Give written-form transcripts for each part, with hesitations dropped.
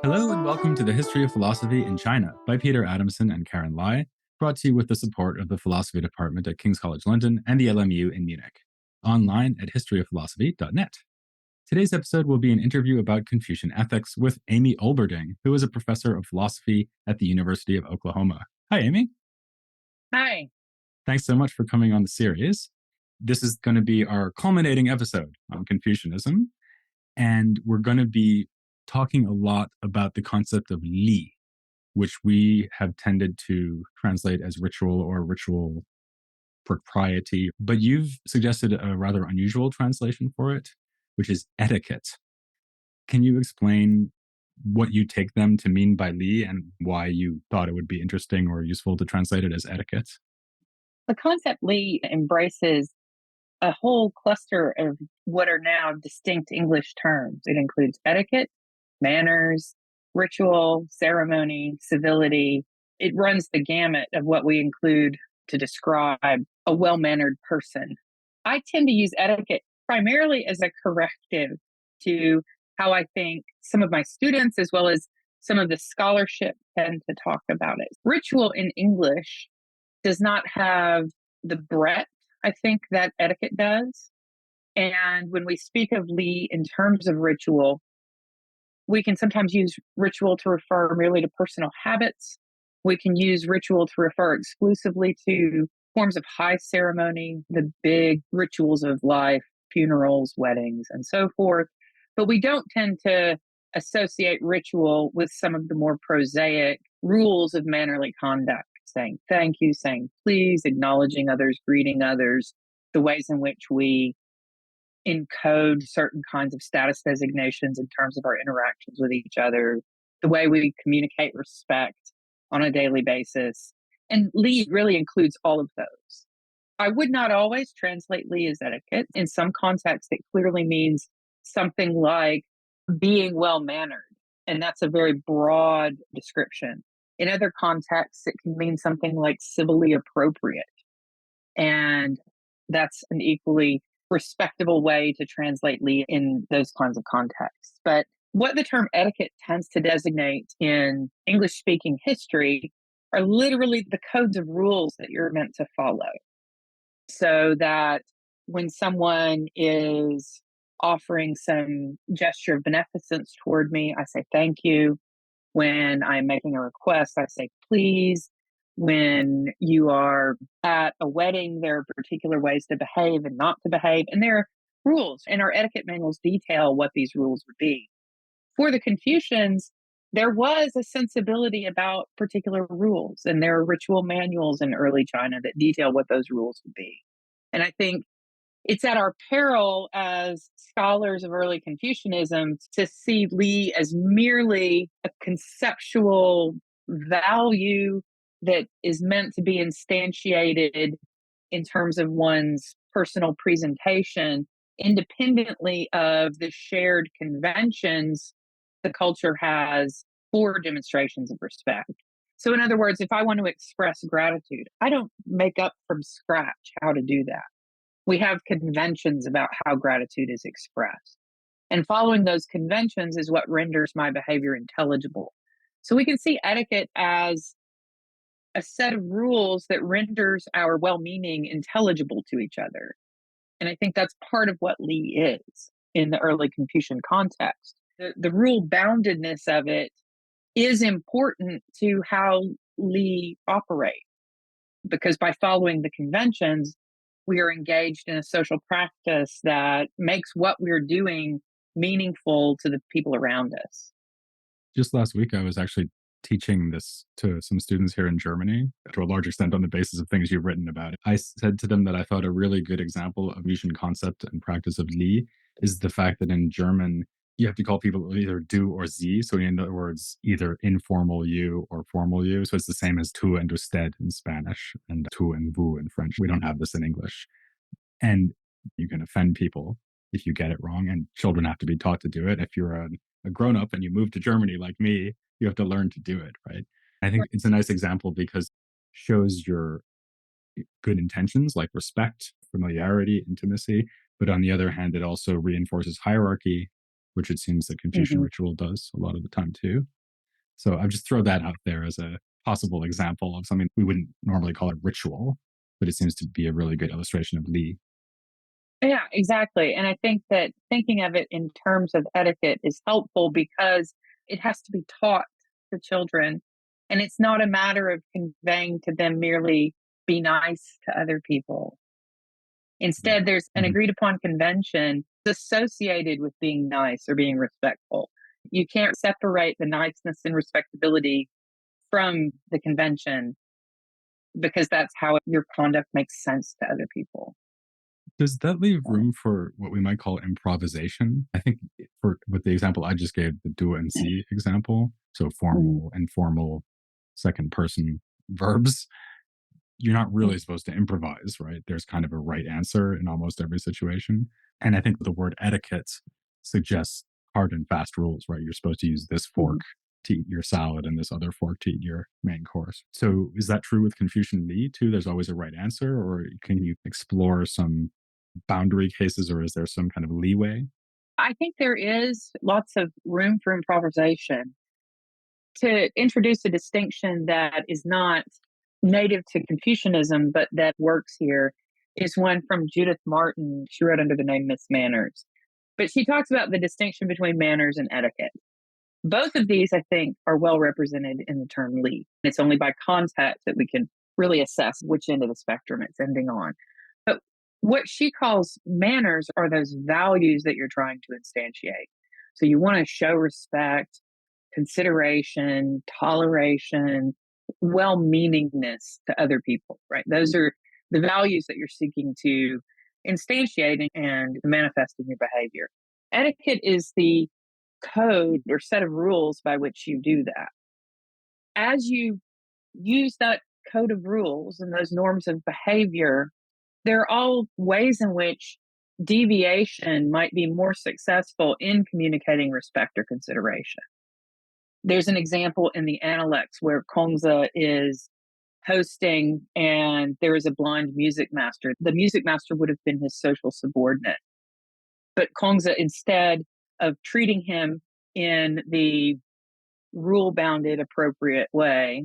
Hello and welcome to the History of Philosophy in China by Peter Adamson and Karen Lai, brought to you with the support of the Philosophy Department at King's College London and the LMU in Munich. Online at historyofphilosophy.net. Today's episode will be an interview about Confucian ethics with Amy Olberding, who is a professor of philosophy at the University of Oklahoma. Hi, Amy. Hi. Thanks so much for coming on the series. This is going to be our culminating episode on Confucianism, and we're going to be talking a lot about the concept of li, which we have tended to translate as ritual or ritual propriety. But you've suggested a rather unusual translation for it, which is etiquette. Can you explain what you take them to mean by li and why you thought it would be interesting or useful to translate it as etiquette? The concept li embraces a whole cluster of what are now distinct English terms. It includes etiquette, manners, ritual, ceremony, civility. It runs the gamut of what we include to describe a well-mannered person. I tend to use etiquette primarily as a corrective to how I think some of my students, as well as some of the scholarship, tend to talk about it. Ritual in English does not have the breadth, I think, that etiquette does. And when we speak of li in terms of ritual, we can sometimes use ritual to refer merely to personal habits. We can use ritual to refer exclusively to forms of high ceremony, the big rituals of life, funerals, weddings, and so forth. But we don't tend to associate ritual with some of the more prosaic rules of mannerly conduct, saying thank you, saying please, acknowledging others, greeting others, the ways in which we encode certain kinds of status designations in terms of our interactions with each other, the way we communicate respect on a daily basis. And li really includes all of those. I would not always translate li as etiquette. In some contexts, it clearly means something like being well-mannered, and that's a very broad description. In other contexts, it can mean something like civilly appropriate, and that's an equally respectable way to translate li in those kinds of contexts. But what the term etiquette tends to designate in English-speaking history are literally the codes of rules that you're meant to follow. So that when someone is offering some gesture of beneficence toward me, I say thank you. When I'm making a request, I say please. When you are at a wedding, there are particular ways to behave and not to behave. And there are rules, and our etiquette manuals detail what these rules would be. For the Confucians, there was a sensibility about particular rules, and there are ritual manuals in early China that detail what those rules would be. And I think it's at our peril as scholars of early Confucianism to see li as merely a conceptual value that is meant to be instantiated in terms of one's personal presentation, independently of the shared conventions the culture has for demonstrations of respect. So, in other words, if I want to express gratitude, I don't make up from scratch how to do that. We have conventions about how gratitude is expressed. And following those conventions is what renders my behavior intelligible. So we can see etiquette as a set of rules that renders our well-meaning intelligible to each other. And I think that's part of what li is in the early Confucian context. The rule boundedness of it is important to how li operate, because by following the conventions, we are engaged in a social practice that makes what we're doing meaningful to the people around us. Just last week, I was actually teaching this to some students here in Germany, to a large extent on the basis of things you've written about it. I said to them that I thought a really good example of Confucian concept and practice of li is the fact that in German, you have to call people either du or sie. So in other words, either informal you or formal you. So it's the same as tu and usted in Spanish and tu and vous in French. We don't have this in English. And you can offend people if you get it wrong, and children have to be taught to do it. If you're a grown-up and you move to Germany like me, you have to learn to do it, right? I think it's a nice example because shows your good intentions like respect, familiarity, intimacy. But on the other hand, it also reinforces hierarchy, which it seems that Confucian Hmm. ritual does a lot of the time too. So I just throw that out there as a possible example of something we wouldn't normally call a ritual, but it seems to be a really good illustration of Li. Yeah, exactly. And I think that thinking of it in terms of etiquette is helpful because it has to be taught to children. And it's not a matter of conveying to them merely be nice to other people. Instead, there's an Mhm. agreed upon convention associated with being nice or being respectful. You can't separate the niceness and respectability from the convention because that's how your conduct makes sense to other people. Does that leave room for what we might call improvisation? I think for with the example I just gave, the do and see example, so Mhm. formal, informal, second person verbs, you're not really supposed to improvise, right? There's kind of a right answer in almost every situation. And I think the word etiquette suggests hard and fast rules, right? You're supposed to use this fork Mhm. to eat your salad and this other fork to eat your main course. So is that true with Confucian Li too? There's always a right answer, or can you explore some boundary cases, or is there some kind of leeway? I think there is lots of room for improvisation. To introduce a distinction that is not native to Confucianism, but that works here, is one from Judith Martin. She wrote under the name Miss Manners. But she talks about the distinction between manners and etiquette. Both of these, I think, are well represented in the term Li. It's only by context that we can really assess which end of the spectrum it's ending on. But what she calls manners are those values that you're trying to instantiate. So you want to show respect, consideration, toleration, well meaningness to other people, right? Those are the values that you're seeking to instantiate and manifest in your behavior. Etiquette is the code or set of rules by which you do that. As you use that code of rules and those norms of behavior, there are all ways in which deviation might be more successful in communicating respect or consideration. There's an example in the Analects where Kongza is hosting and there is a blind music master. The music master would have been his social subordinate. But Kongza, instead of treating him in the rule bounded, appropriate way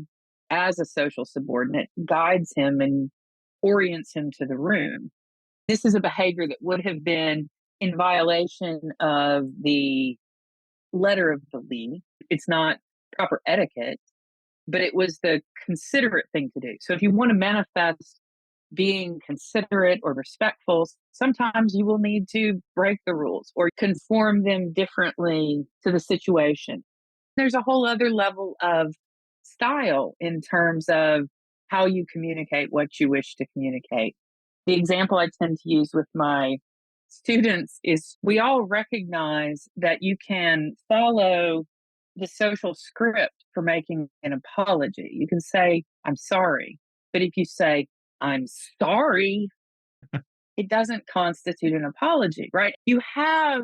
as a social subordinate, guides him and orients him to the room. This is a behavior that would have been in violation of the letter of the Li. It's not proper etiquette, but it was the considerate thing to do. So if you want to manifest being considerate or respectful, sometimes you will need to break the rules or conform them differently to the situation. There's a whole other level of style in terms of how you communicate what you wish to communicate. The example I tend to use with my students is we all recognize that you can follow the social script for making an apology. You can say, I'm sorry. But if you say, I'm sorry, it doesn't constitute an apology, right? You have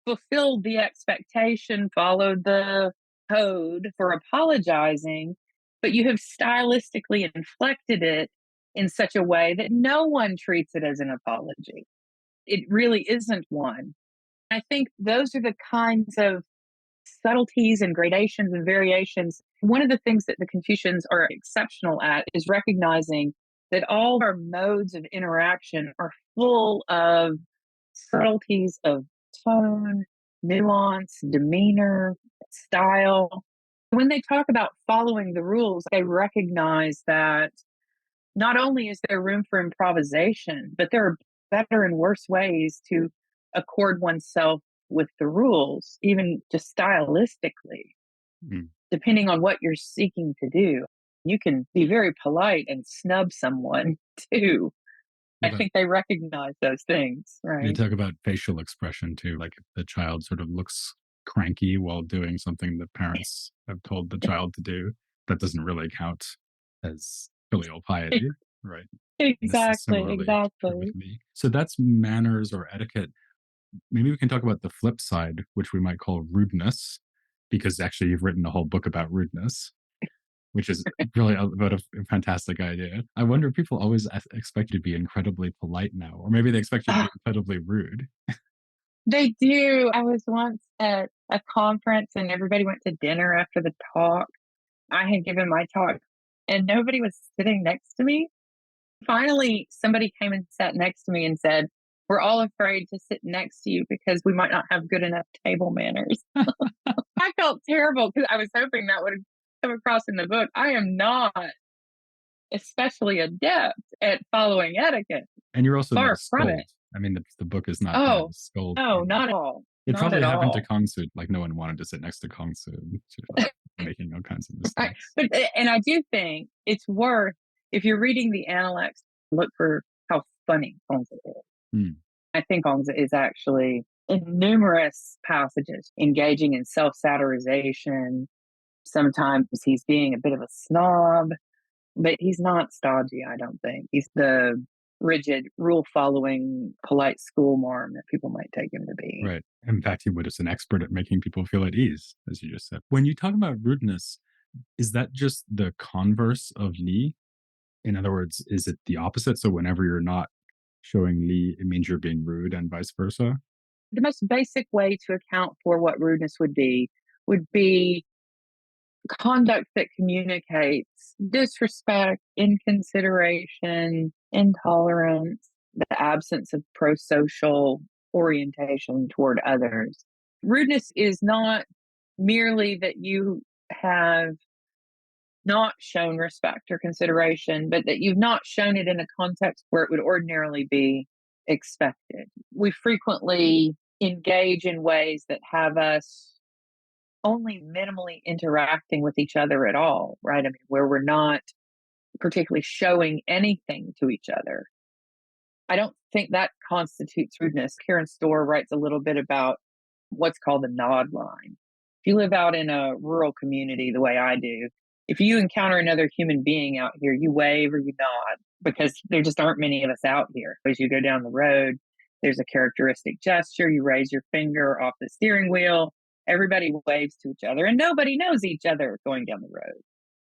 fulfilled the expectation, followed the code for apologizing, but you have stylistically inflected it in such a way that no one treats it as an apology. It really isn't one. I think those are the kinds of subtleties and gradations and variations. One of the things that the Confucians are exceptional at is recognizing that all our modes of interaction are full of subtleties of tone, nuance, demeanor, style. When they talk about following the rules, they recognize that not only is there room for improvisation, but there are better and worse ways to accord oneself with the rules, even just stylistically, Mm. depending on what you're seeking to do. You can be very polite and snub someone too. Well, I that think they recognize those things, they right? talk about facial expression too, like if the child sort of looks cranky while doing something the parents have told the child to do, that doesn't really count as filial piety, right? This is Exactly, similarly true with exactly. me. So that's manners or etiquette. Maybe we can talk about the flip side, which we might call rudeness, because actually you've written a whole book about rudeness. which is really about a fantastic idea. I wonder if people always expect you to be incredibly polite now, or maybe they expect you to be incredibly rude. They do. I was once at a conference and everybody went to dinner after the talk. I had given my talk and nobody was sitting next to me. Finally, somebody came and sat next to me and said, "We're all afraid to sit next to you because we might not have good enough table manners." I felt terrible because I was hoping that would come across in the book. I am not especially adept at following etiquette. And you're also not a Far from scold. it. I mean, the book is not meant Oh, to scold no, you. not at all. It Not at probably happened to all. Kongsu. Like no one wanted to sit next to Kongsu, like making all kinds of Right. mistakes. And I do think it's worth, if you're reading the Analects, look for how funny Ponza is. Hmm. I think Ponza is actually in numerous passages engaging in self-satirization. Sometimes he's being a bit of a snob, but he's not stodgy, I don't think. He's the rigid, rule following, polite school marm that people might take him to be. Right. In fact, he was an expert at making people feel at ease, as you just said. When you talk about rudeness, is that just the converse of Li? In other words, is it the opposite? So whenever you're not showing Li, it means you're being rude and vice versa? The most basic way to account for what rudeness would be conduct that communicates disrespect, inconsideration, intolerance, the absence of pro social orientation toward others. Rudeness is not merely that you have not shown respect or consideration, but that you've not shown it in a context where it would ordinarily be expected. We frequently engage in ways that have us only minimally interacting with each other at all, right? I mean, where we're not particularly showing anything to each other. I don't think that constitutes rudeness. Karen Storr writes a little bit about what's called the nod line. If you live out in a rural community the way I do, if you encounter another human being out here, you wave or you nod because there just aren't many of us out here. As you go down the road, there's a characteristic gesture. You raise your finger off the steering wheel. Everybody waves to each other and nobody knows each other going down the road.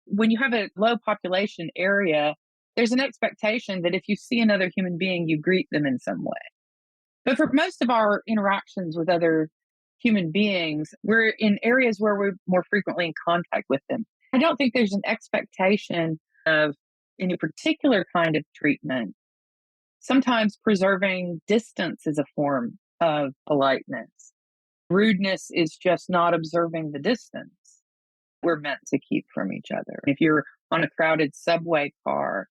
When you have a low population area, there's an expectation that if you see another human being, you greet them in some way. But for most of our interactions with other human beings, we're in areas where we're more frequently in contact with them. I don't think there's an expectation of any particular kind of treatment. Sometimes preserving distance is a form of politeness. Rudeness is just not observing the distance we're meant to keep from each other. If you're on a crowded subway car,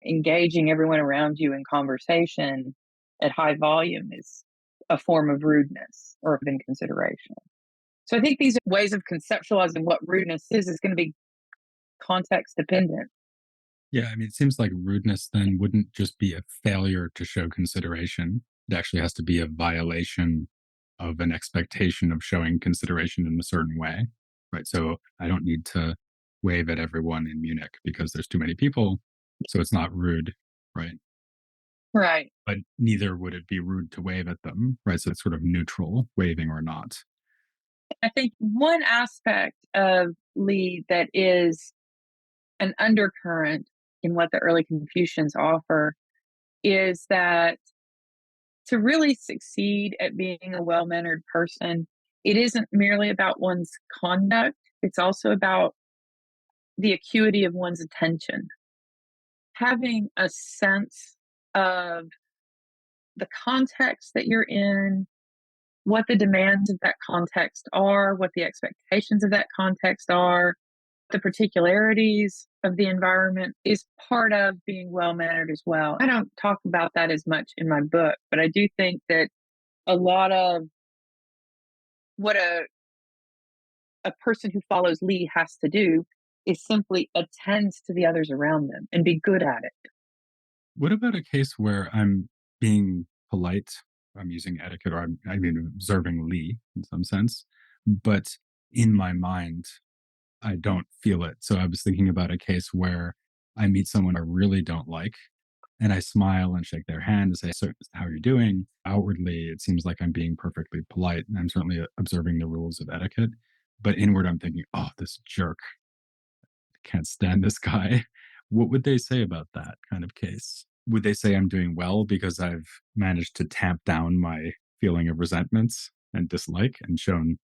engaging everyone around you in conversation at high volume is a form of rudeness or of inconsideration. So I think these ways of conceptualizing what rudeness is going to be context dependent. Yeah, I mean, it seems like rudeness then wouldn't just be a failure to show consideration. It actually has to be a violation of an expectation of showing consideration in a certain way, right? So I don't need to wave at everyone in Munich because there's too many people. So it's not rude, right? Right. But neither would it be rude to wave at them, right? So it's sort of neutral, waving or not. I think one aspect of Lee that is an undercurrent in what the early Confucians offer is that to really succeed at being a well mannered person, it isn't merely about one's conduct, it's also about the acuity of one's attention. Having a sense of the context that you're in, what the demands of that context are, what the expectations of that context are, the particularities of the environment is part of being well mannered as well. I don't talk about that as much in my book, but I do think that a lot of what a person who follows Lee has to do is simply attend to the others around them and be good at it. What about a case where I'm being polite? I'm using etiquette, or I mean, observing Lee in some sense, but in my mind, I don't feel it. So I was thinking about a case where I meet someone I really don't like, and I smile and shake their hand and say, "So, how are you doing?" Outwardly, it seems like I'm being perfectly polite, and I'm certainly observing the rules of etiquette. But inward, I'm thinking, "Oh, this jerk can't stand this guy. What would they say about that kind of case? Would they say I'm doing well because I've managed to tamp down my feeling of resentments and dislike and shown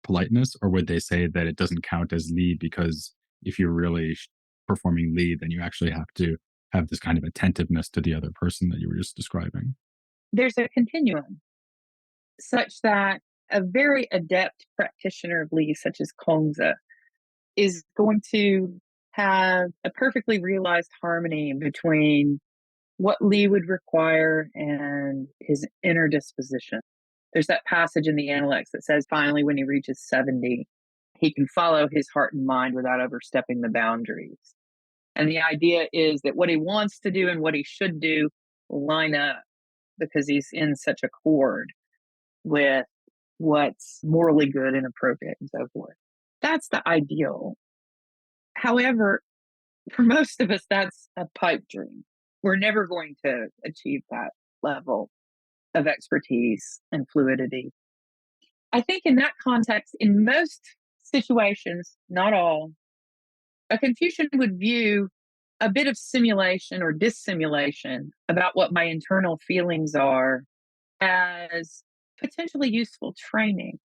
politeness? Or would they say that it doesn't count as Li because if you're really performing Li, then you actually have to have this kind of attentiveness to the other person that you were just describing? There's a continuum such that a very adept practitioner of Li, such as Kongzi, is going to have a perfectly realized harmony between what Li would require and his inner disposition. There's that passage in the Analects that says finally, when he reaches 70, he can follow his heart and mind without overstepping the boundaries. And the idea is that what he wants to do and what he should do line up because he's in such accord with what's morally good and appropriate and so forth. That's the ideal. However, for most of us, that's a pipe dream. We're never going to achieve that level of expertise and fluidity. I think in that context, in most situations, not all, a Confucian would view a bit of simulation or dissimulation about what my internal feelings are as potentially useful training.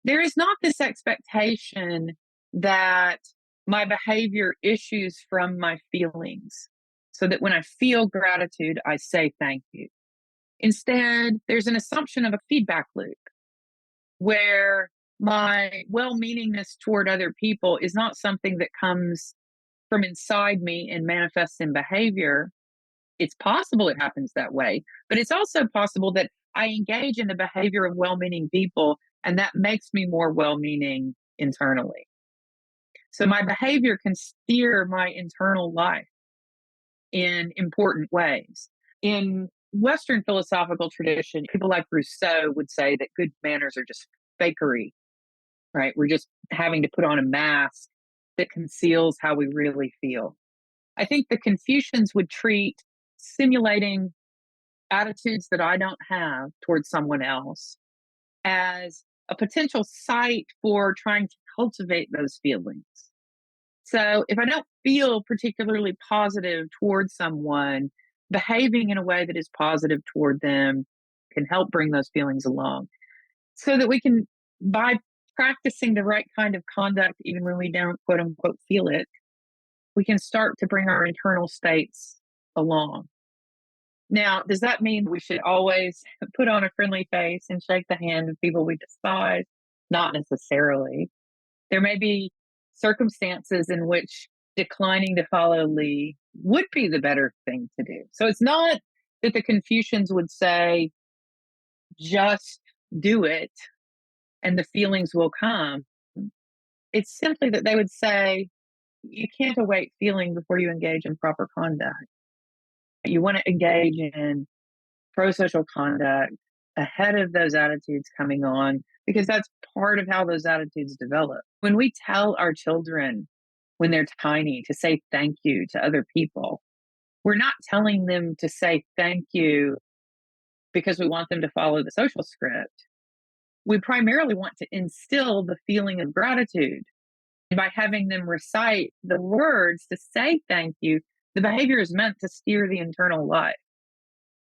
There is not this expectation that my behavior issues from my feelings, so that when I feel gratitude, I say thank you. Instead, there's an assumption of a feedback loop where my well meaningness toward other people is not something that comes from inside me and manifests in behavior. It's possible it happens that way, but it's also possible that I engage in the behavior of well meaning people, and that makes me more well meaning internally. So my behavior can steer my internal life in important ways. In Western philosophical tradition, people like Rousseau would say that good manners are just fakery, right? We're just having to put on a mask that conceals how we really feel. I think the Confucians would treat simulating attitudes that I don't have towards someone else as a potential site for trying to cultivate those feelings. So if I don't feel particularly positive towards someone, behaving in a way that is positive toward them can help bring those feelings along so that we can, by practicing the right kind of conduct, even when we don't quote unquote feel it, we can start to bring our internal states along. Now, does that mean we should always put on a friendly face and shake the hand of people we despise? Not necessarily. There may be circumstances in which declining to follow Li would be the better thing to do. So it's not that the Confucians would say, just do it and the feelings will come. It's simply that they would say, you can't await feeling before you engage in proper conduct. You want to engage in pro-social conduct ahead of those attitudes coming on, because that's part of how those attitudes develop. When we tell our children when they're tiny to say thank you to other people, we're not telling them to say thank you because we want them to follow the social script. We primarily want to instill the feeling of gratitude. And by having them recite the words to say thank you, the behavior is meant to steer the internal life.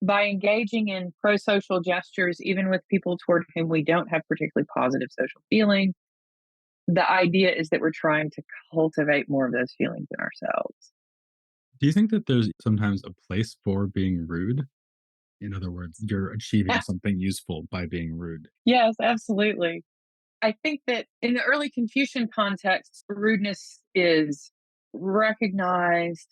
By engaging in pro social gestures, even with people toward whom we don't have particularly positive social feeling, the idea is that we're trying to cultivate more of those feelings in ourselves. Do you think that there's sometimes a place for being rude? In other words, you're achieving something useful by being rude. Yes, absolutely. I think that in the early Confucian context, rudeness is recognized.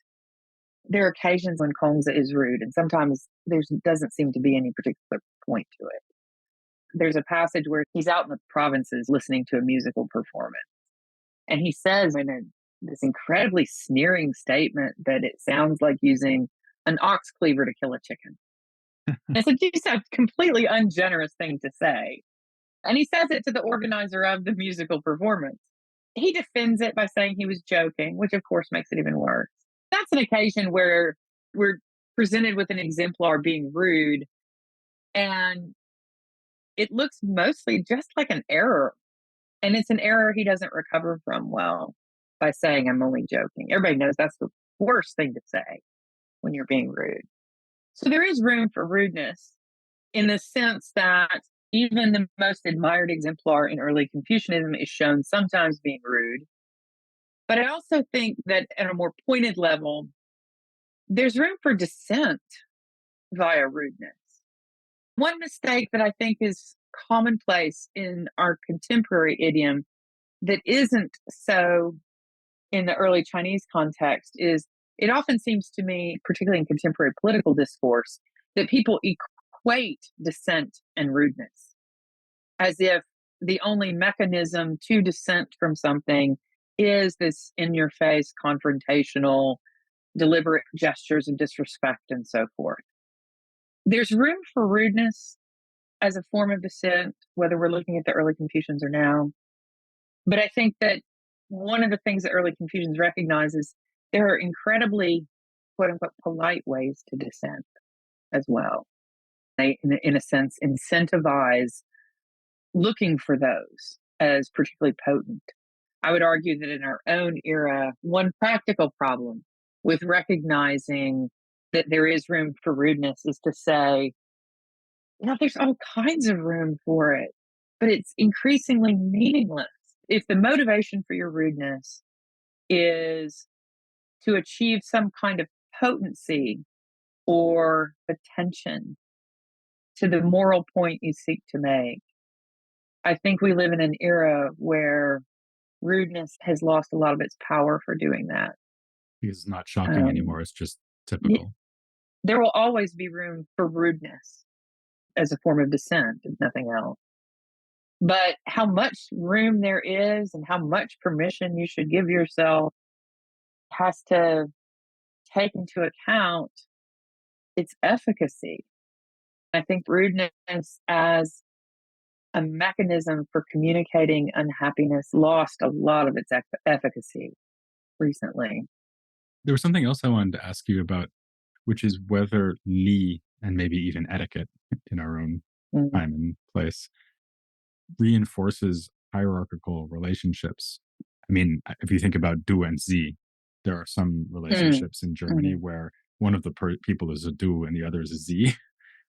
There are occasions when Kongzi is rude, and sometimes there doesn't seem to be any particular point to it. There's a passage where he's out in the provinces listening to a musical performance, and he says this incredibly sneering statement that it sounds like using an ox cleaver to kill a chicken. It's just a completely ungenerous thing to say. And he says it to the organizer of the musical performance. He defends it by saying he was joking, which of course makes it even worse. That's an occasion where we're presented with an exemplar being rude, and it looks mostly just like an error. And it's an error he doesn't recover from well. by saying, I'm only joking. Everybody knows that's the worst thing to say when you're being rude. So there is room for rudeness in the sense that even the most admired exemplar in early Confucianism is shown sometimes being rude. But I also think that at a more pointed level, there's room for dissent via rudeness. One mistake that I think is commonplace in our contemporary idiom that isn't so in the early Chinese context is it often seems to me, particularly in contemporary political discourse, that people equate dissent and rudeness as if the only mechanism to dissent from something is this in your face, confrontational, deliberate gestures of disrespect and so forth. There's room for rudeness as a form of dissent, whether we're looking at the early Confucians or now. But I think that one of the things that early Confucians recognize is there are incredibly, quote unquote, polite ways to dissent as well. They, in a sense, incentivize looking for those as particularly potent. I would argue that in our own era, one practical problem with recognizing that there is room for rudeness is to say, there's all kinds of room for it, but it's increasingly meaningless. If the motivation for your rudeness is to achieve some kind of potency or attention to the moral point you seek to make, I think we live in an era where rudeness has lost a lot of its power for doing that. Because it's not shocking Um, anymore. It's just y- typical. there will always be room for rudeness as a form of dissent, if nothing else. But how much room there is and how much permission you should give yourself has to take into account its efficacy. I think rudeness as a mechanism for communicating unhappiness lost a lot of its efficacy recently. There was something else I wanted to ask you about, which is whether Li and maybe even etiquette in our own Mm, time and place reinforces hierarchical relationships. I mean, if you think about du and sie, there are some mm, relationships in Germany mhm. where one of the people is a du and the other is a sie,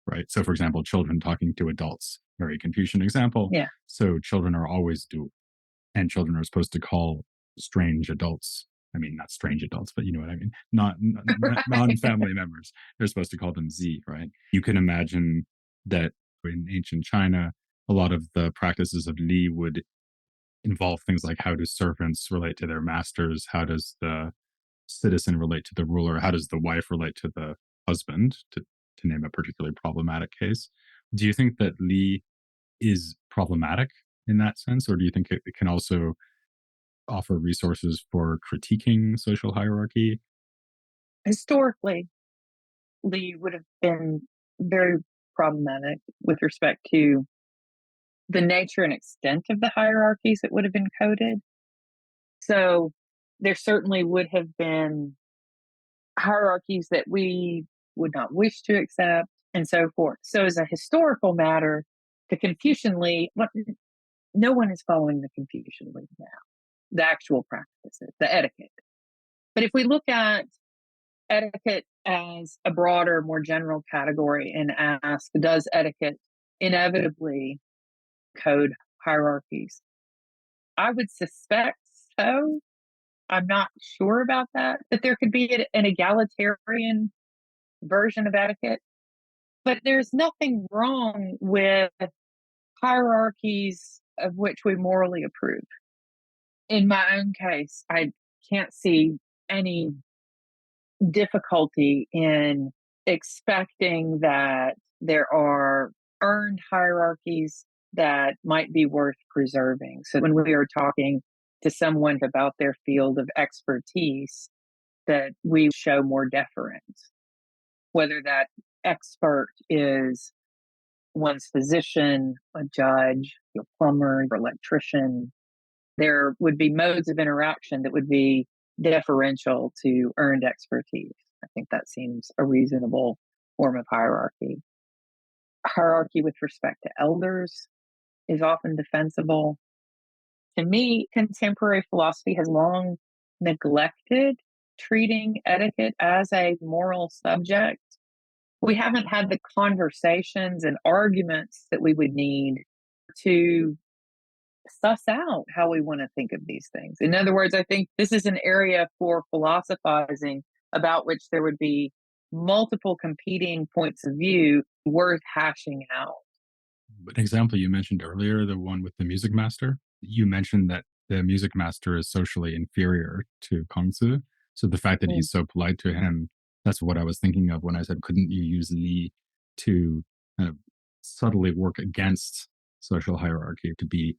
right? So, for example, children talking to adults, very Confucian example. Yeah. So, children are always du, and children are supposed to call strange adults. I mean, not strange adults, but you know what I mean. Not Right. non-family members. They're supposed to call them Z, right? You can imagine that in ancient China, a lot of the practices of Li would involve things like how do servants relate to their masters? How does the citizen relate to the ruler? How does the wife relate to the husband? To name a particularly problematic case. Do you think that Li is problematic in that sense, or do you think it can also offer resources for critiquing social hierarchy? Historically, Lee would have been very problematic with respect to the nature and extent of the hierarchies that would have been coded. So there certainly would have been hierarchies that we would not wish to accept and so forth. So as a historical matter, the Confucian Lee, no one is following the Confucian Lee now, the actual practices, the etiquette. But if we look at etiquette as a broader, more general category and ask, does etiquette inevitably code hierarchies? I would suspect so. I'm not sure about that, that there could be an egalitarian version of etiquette, but there's nothing wrong with hierarchies of which we morally approve. In my own case, I can't see any difficulty in expecting that there are earned hierarchies that might be worth preserving. So when we are talking to someone about their field of expertise, that we show more deference, whether that expert is one's physician, a judge, a plumber, or electrician. There would be modes of interaction that would be deferential to earned expertise. I think that seems a reasonable form of hierarchy. Hierarchy with respect to elders is often defensible. To me, contemporary philosophy has long neglected treating etiquette as a moral subject. We haven't had the conversations and arguments that we would need to suss out how we want to think of these things. In other words, I think this is an area for philosophizing about which there would be multiple competing points of view worth hashing out. An example you mentioned earlier, the one with the music master, you mentioned that the music master is socially inferior to Kongzi. So the fact that Mm. he's so polite to him, that's what I was thinking of when I said, couldn't you use Li to kind of subtly work against social hierarchy to be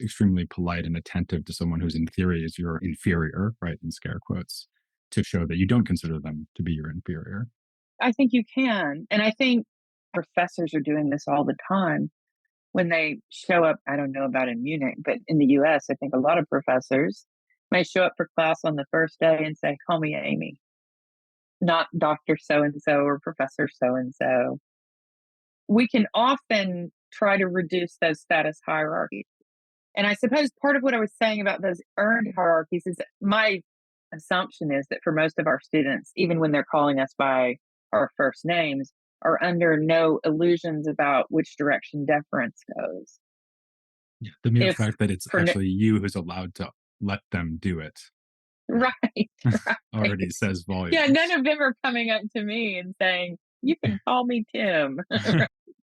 extremely polite and attentive to someone who's in theory is your inferior, right? In scare quotes, to show that you don't consider them to be your inferior. I think you can. And I think professors are doing this all the time when they show up. I don't know about in Munich, but in the US, I think a lot of professors may show up for class on the first day and say, call me Amy, not Dr. So and so or Professor so and so. We can often try to reduce those status hierarchies. And I suppose part of what I was saying about those earned hierarchies is that my assumption is that for most of our students, even when they're calling us by our first names, are under no illusions about which direction deference goes. Yeah. The mere If fact that it's for actually you who's allowed to let them do it right, right. already says Yeah, none volumes. of them are coming up to me and saying, you can call me Tim. I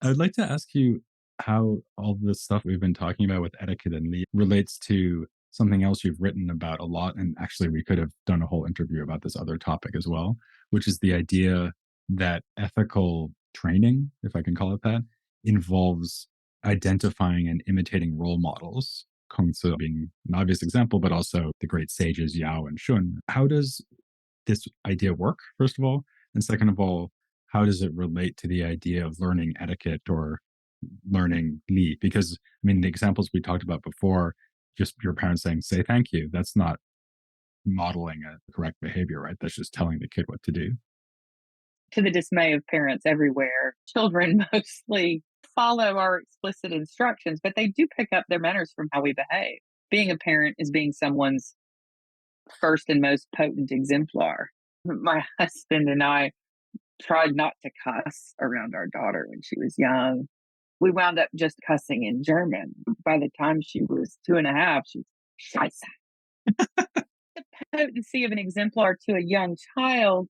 would like to ask you how all this stuff we've been talking about with etiquette and Lee relates to something else you've written about a lot. And actually, we could have done a whole interview about this other topic as well, which is the idea that ethical training, if I can call it that, involves identifying and imitating role models. Kongzi being an obvious example, but also the great sages Yao and Shun. How does this idea work, first of all? And second of all, how does it relate to the idea of learning etiquette or learning Li? Because, I mean, the examples we talked about before, just your parents saying, say thank you, that's not modeling a correct behavior, right? That's just telling the kid what to do. To the dismay of parents everywhere, children mostly follow our explicit instructions, but they do pick up their manners from how we behave. Being a parent is being someone's first and most potent exemplar. My husband and I tried not to cuss around our daughter when she was young. We wound up just cussing in German. By the time she was 2.5, she was scheiße. The potency of an exemplar to a young child,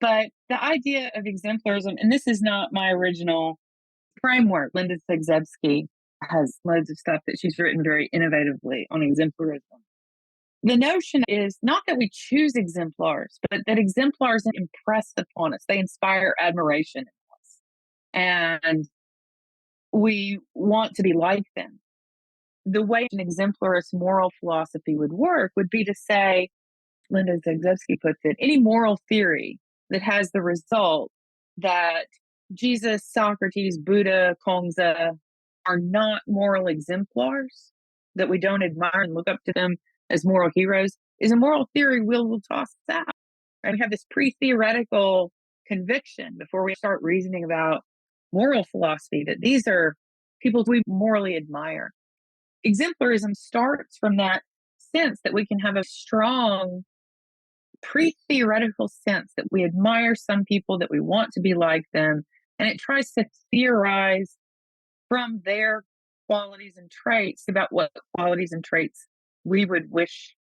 but the idea of exemplarism, and this is not my original framework. Linda Zagzebski has loads of stuff that she's written very innovatively on exemplarism. The notion is not that we choose exemplars, but that exemplars impress upon us. They inspire admiration in us. And we want to be like them. The way an exemplarist moral philosophy would work would be to say, Linda Zagzebski puts it, any moral theory that has the result that Jesus, Socrates, Buddha, Kongzi are not moral exemplars, that we don't admire and look up to them as moral heroes, is a moral theory we'll toss out. Right? We have this pre-theoretical conviction before we start reasoning about moral philosophy that these are people we morally admire. Exemplarism starts from that sense that we can have a strong pre-theoretical sense that we admire some people, that we want to be like them, and it tries to theorize from their qualities and traits about what qualities and traits we would wish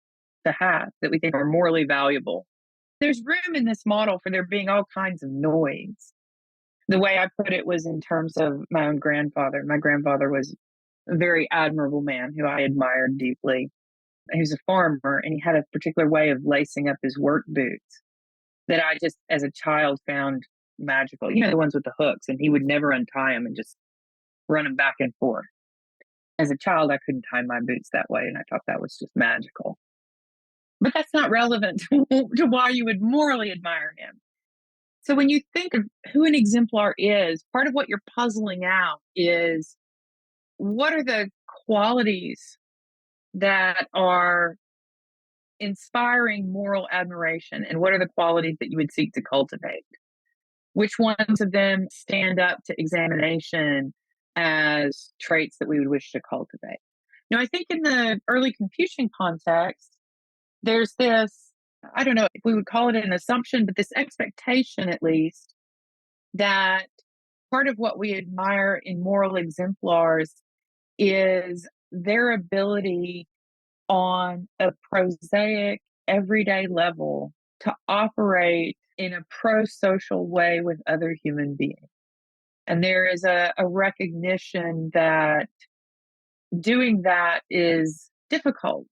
to have that we think are morally valuable. There's room in this model for there being all kinds of noise. The way I put it was in terms of my own grandfather. My grandfather was a very admirable man who I admired deeply. He was a farmer and he had a particular way of lacing up his work boots that I just, as a child, found magical. You know, the ones with the hooks, and he would never untie them and just run them back and forth. As a child, I couldn't tie my boots that way, and I thought that was just magical. But that's not relevant to why you would morally admire him. So when you think of who an exemplar is, part of what you're puzzling out is what are the qualities that are inspiring moral admiration, and what are the qualities that you would seek to cultivate? Which ones of them stand up to examination as traits that we would wish to cultivate? Now, I think in the early Confucian context, there's this, I don't know if we would call it an assumption, but this expectation, at least, that part of what we admire in moral exemplars is their ability on a prosaic, everyday level to operate in a pro social way with other human beings. And there is a recognition that doing that is difficult.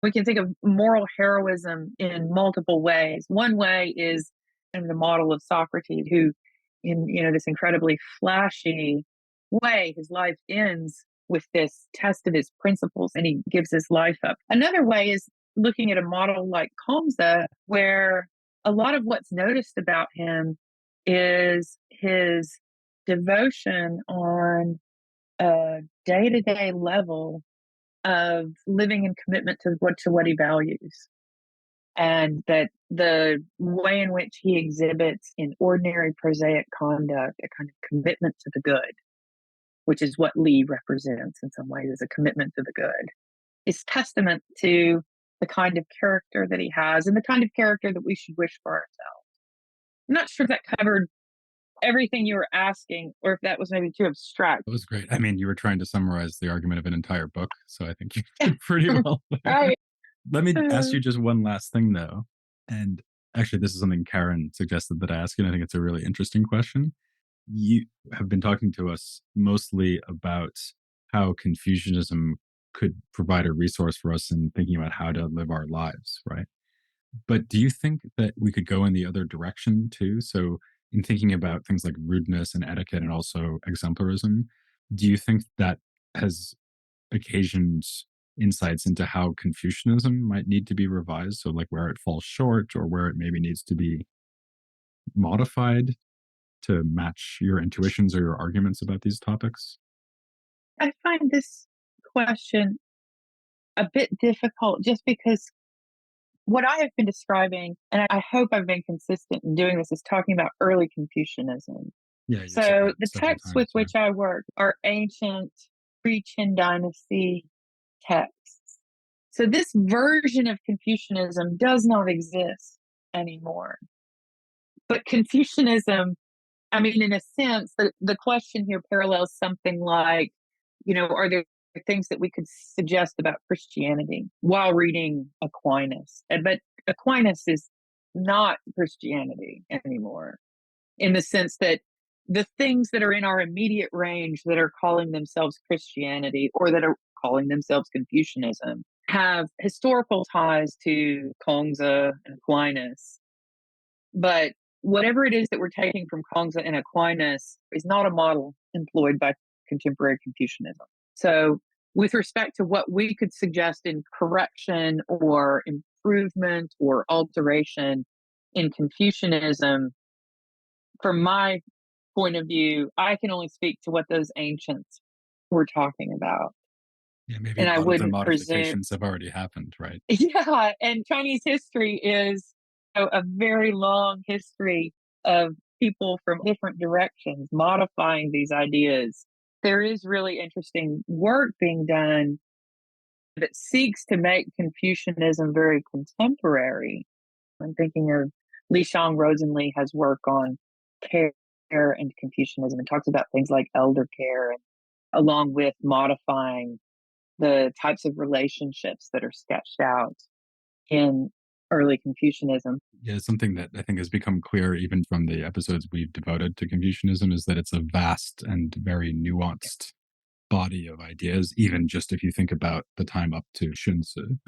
We can think of moral heroism in multiple ways. One way is in the model of Socrates, who, in this incredibly flashy way, his life ends with this test of his principles, and he gives his life up. Another way is looking at a model like Comza, where a lot of what's noticed about him is his devotion on a day-to-day level of living in commitment to what he values, and that the way in which he exhibits in ordinary prosaic conduct a kind of commitment to the good, which is what Lee represents in some ways as a commitment to the good, is testament to the kind of character that he has and the kind of character that we should wish for ourselves. I'm not sure if that covered everything you were asking, or if that was maybe too abstract. It was great. I mean, you were trying to summarize the argument of an entire book, so I think you did pretty well there. Right. Let me ask you just one last thing, though. And actually, this is something Karen suggested that I ask you, and I think it's a really interesting question. You have been talking to us mostly about how Confucianism could provide a resource for us in thinking about how to live our lives, right? But do you think that we could go in the other direction too? So, in thinking about things like rudeness and etiquette and also exemplarism, do you think that has occasioned insights into how Confucianism might need to be revised? So, like where it falls short or where it maybe needs to be modified to match your intuitions or your arguments about these topics? I find this question a bit difficult just because what I have been describing, and I hope I've been consistent in doing this, is talking about early Confucianism. Yeah, you've said So that the several texts with times. Yeah. which I work are ancient pre-Qin dynasty texts. So this version of Confucianism does not exist anymore. But Confucianism, I mean, in a sense, the question here parallels something like, are there things that we could suggest about Christianity while reading Aquinas? But Aquinas is not Christianity anymore, in the sense that the things that are in our immediate range that are calling themselves Christianity or that are calling themselves Confucianism have historical ties to Kongzi and Aquinas. But whatever it is that we're taking from Kongzi and Aquinas is not a model employed by contemporary Confucianism. So, with respect to what we could suggest in correction or improvement or alteration in Confucianism, from my point of view, I can only speak to what those ancients were talking about. Yeah, maybe a And I lot of the wouldn't presume, modifications have already happened, right? yeah. And Chinese history is a very long history of people from different directions modifying these ideas. There is really interesting work being done that seeks to make Confucianism very contemporary. I'm thinking of Li Shang Rosenli has work on care and Confucianism and talks about things like elder care, and along with modifying the types of relationships that are sketched out in early Confucianism. Yeah, something that I think has become clear even from the episodes we've devoted to Confucianism is that it's a vast and very nuanced body of ideas, even just if you think about the time up to Xunzi,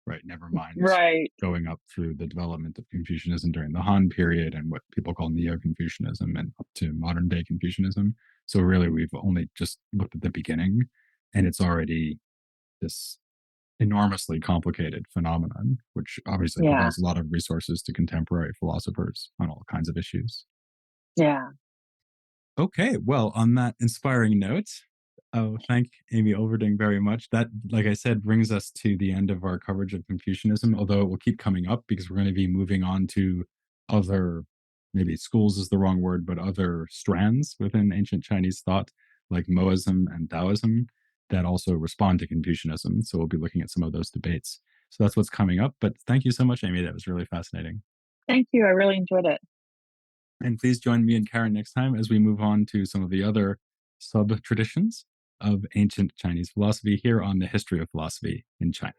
right? Never mind Right. going up through the development of Confucianism during the Han period and what people call Neo Confucianism and up to modern day Confucianism. So, really, we've only just looked at the beginning, and it's already this enormously complicated phenomenon, which obviously Yeah. provides a lot of resources to contemporary philosophers on all kinds of issues. Yeah. Okay, well, on that inspiring note, thank Amy Olberding very much. That, like I said, brings us to the end of our coverage of Confucianism, although it will keep coming up because we're going to be moving on to other, maybe schools is the wrong word, but other strands within ancient Chinese thought, like Moism and Taoism, that also respond to Confucianism. So we'll be looking at some of those debates. So that's what's coming up. But thank you so much, Amy. That was really fascinating. Thank you. I really enjoyed it. And please join me and Karen next time as we move on to some of the other sub traditions of ancient Chinese philosophy here on the history of philosophy in China.